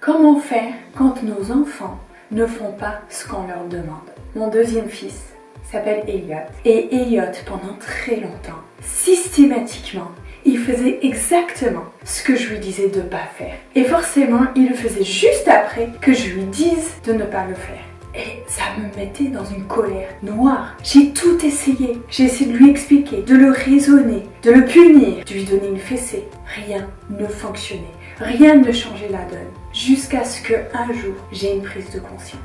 Comment faire quand nos enfants ne font pas ce qu'on leur demande? Mon deuxième fils s'appelle Elliot. Et Elliot, pendant très longtemps, systématiquement, il faisait exactement ce que je lui disais de ne pas faire. Et forcément, il le faisait juste après que je lui dise de ne pas le faire. Et ça me mettait dans une colère noire. J'ai tout essayé. J'ai essayé de lui expliquer, de le raisonner, de le punir, de lui donner une fessée. Rien ne fonctionnait. Rien ne changeait la donne. Jusqu'à ce qu'un jour, j'ai une prise de conscience.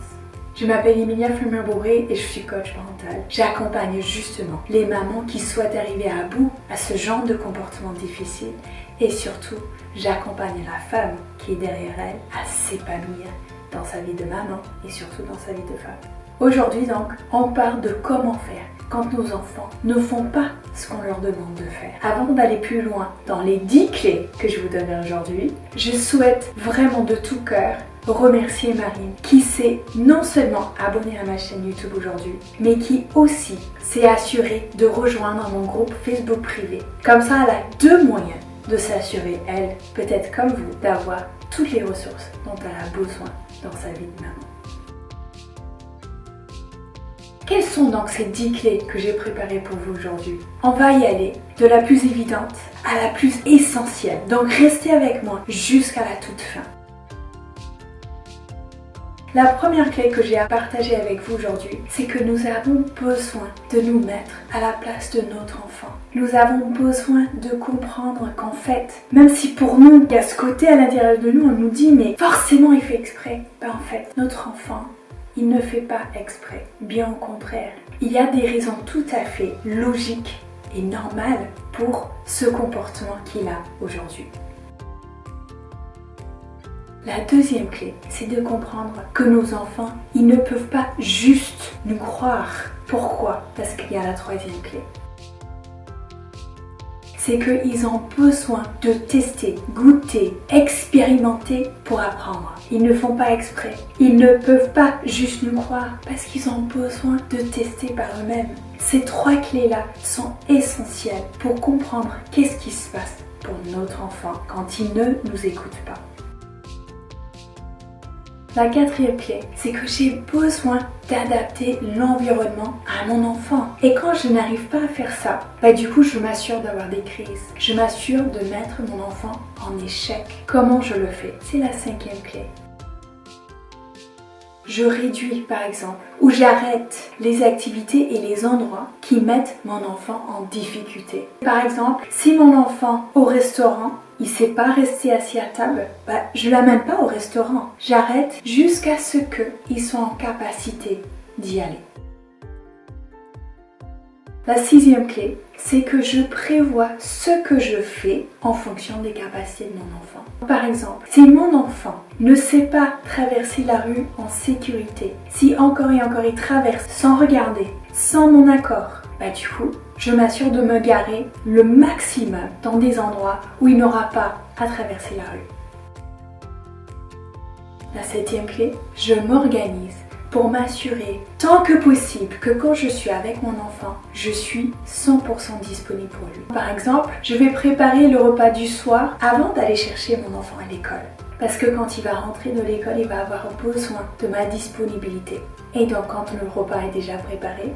Je m'appelle Emilia Fleumer-Bourré et je suis coach parental. J'accompagne justement les mamans qui souhaitent arriver à bout à ce genre de comportement difficile. Et surtout, j'accompagne la femme qui est derrière elle à s'épanouir dans sa vie de maman et surtout dans sa vie de femme. Aujourd'hui donc, on parle de comment faire quand nos enfants ne font pas ce qu'on leur demande de faire. Avant d'aller plus loin dans les 10 clés que je vous donnerai aujourd'hui, je souhaite vraiment de tout cœur remercier Marine qui s'est non seulement abonnée à ma chaîne YouTube aujourd'hui, mais qui aussi s'est assurée de rejoindre mon groupe Facebook privé. Comme ça, elle a 2 moyens de s'assurer, elle, peut-être comme vous, d'avoir toutes les ressources dont elle a besoin dans sa vie de maman. Quelles sont donc ces 10 clés que j'ai préparées pour vous aujourd'hui? On va y aller de la plus évidente à la plus essentielle. Donc restez avec moi jusqu'à la toute fin. La première clé que j'ai à partager avec vous aujourd'hui, c'est que nous avons besoin de nous mettre à la place de notre enfant. Nous avons besoin de comprendre qu'en fait, même si pour nous, il y a ce côté à l'intérieur de nous, on nous dit mais forcément il fait exprès. Ben en fait, notre enfant, il ne fait pas exprès. Bien au contraire, il y a des raisons tout à fait logiques et normales pour ce comportement qu'il a aujourd'hui. La deuxième clé, c'est de comprendre que nos enfants, ils ne peuvent pas juste nous croire. Pourquoi? Parce qu'il y a la troisième clé. C'est qu'ils ont besoin de tester, goûter, expérimenter pour apprendre. Ils ne font pas exprès. Ils ne peuvent pas juste nous croire parce qu'ils ont besoin de tester par eux-mêmes. Ces 3 clés-là sont essentielles pour comprendre qu'est-ce qui se passe pour notre enfant quand il ne nous écoute pas. La 4e clé, c'est que j'ai besoin d'adapter l'environnement à mon enfant. Et quand je n'arrive pas à faire ça, du coup je m'assure d'avoir des crises. Je m'assure de mettre mon enfant en échec. Comment je le fais? C'est la 5e clé. Je réduis par exemple ou j'arrête les activités et les endroits qui mettent mon enfant en difficulté. Par exemple, si mon enfant au restaurant, il ne sait pas rester assis à table, je ne l'amène pas au restaurant. J'arrête jusqu'à ce qu'il soit en capacité d'y aller. La 6e clé, c'est que je prévois ce que je fais en fonction des capacités de mon enfant. Par exemple, si mon enfant ne sait pas traverser la rue en sécurité, si encore et encore il traverse sans regarder, sans mon accord, du coup, je m'assure de me garer le maximum dans des endroits où il n'aura pas à traverser la rue. La 7e clé, je m'organise pour m'assurer tant que possible que quand je suis avec mon enfant, je suis 100% disponible pour lui. Par exemple, je vais préparer le repas du soir avant d'aller chercher mon enfant à l'école. Parce que quand il va rentrer de l'école, il va avoir besoin de ma disponibilité. Et donc quand le repas est déjà préparé,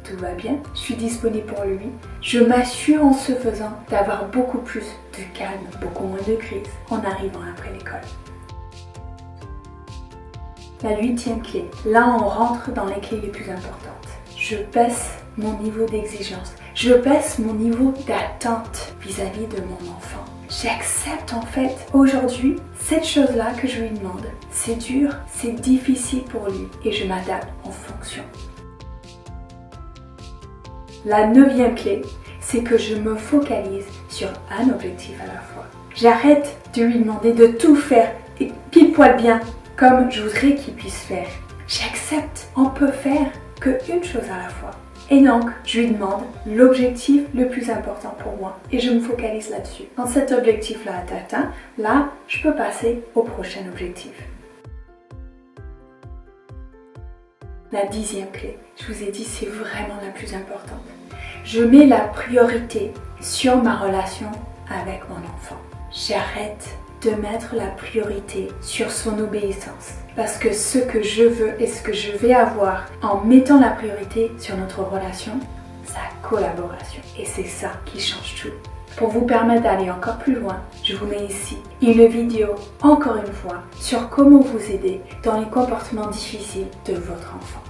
tout va bien, je suis disponible pour lui. Je m'assure en ce faisant d'avoir beaucoup plus de calme, beaucoup moins de crise en arrivant après l'école. La 8e clé, là on rentre dans les clés les plus importantes. Je baisse mon niveau d'exigence, je baisse mon niveau d'attente vis-à-vis de mon enfant. J'accepte en fait aujourd'hui cette chose-là que je lui demande. C'est dur, c'est difficile pour lui et je m'adapte en fonction. La 9e clé, c'est que je me focalise sur un objectif à la fois. J'arrête de lui demander de tout faire et pile poil bien comme je voudrais qu'il puisse faire. J'accepte, on peut faire qu'une chose à la fois. Et donc, je lui demande l'objectif le plus important pour moi et je me focalise là-dessus. Quand cet objectif-là est atteint, là, je peux passer au prochain objectif. La 10e clé, je vous ai dit, c'est vraiment la plus importante. Je mets la priorité sur ma relation avec mon enfant. J'arrête de mettre la priorité sur son obéissance. Parce que ce que je veux et ce que je vais avoir en mettant la priorité sur notre relation, sa collaboration. Et c'est ça qui change tout. Pour vous permettre d'aller encore plus loin, je vous mets ici une vidéo, encore une fois, sur comment vous aider dans les comportements difficiles de votre enfant.